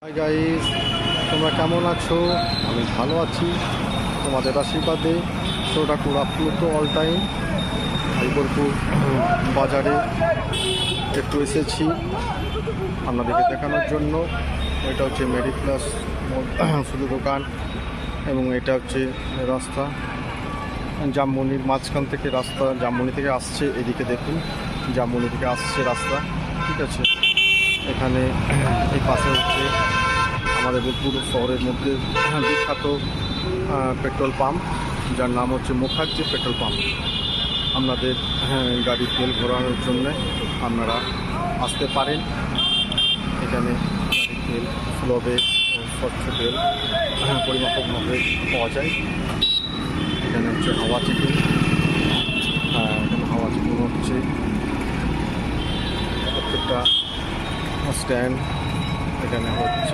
Hi guys, তোমরা কেমন আছো? আমি ভালো আছি তোমাদের আশীর্বাদে। সোটাকুর আপ্লুত অল টাইম আইবরপুর বাজারে একটু এসেছি আপনাদেরকে দেখানোর জন্য। এটা হচ্ছে মেডিপ্লাস শুধু দোকান এবং এটা হচ্ছে রাস্তা জামমনির মাঝখান থেকে রাস্তা, জামমনি থেকে আসছে, এদিকে দেখুন জামমনি থেকে আসছে রাস্তা, ঠিক আছে। এখানে এই পাশে হচ্ছে আমাদের বোলপুর শহরের মধ্যে বিখ্যাত পেট্রোল পাম্প, যার নাম হচ্ছে মুখার্জি পেট্রোল পাম্প। আপনাদের গাড়ির তেল ভরানোর জন্যে আপনারা আসতে পারেন। এখানে গাড়ির তেল সুলভে স্বচ্ছ তেল পরিমাপকভাবে পাওয়া যায়। এখানে হচ্ছে হাওয়া চিকুন, এখানে হাওয়া চিকুন হচ্ছে প্রত্যেকটা স্ট্যান্ড এখানে হচ্ছে।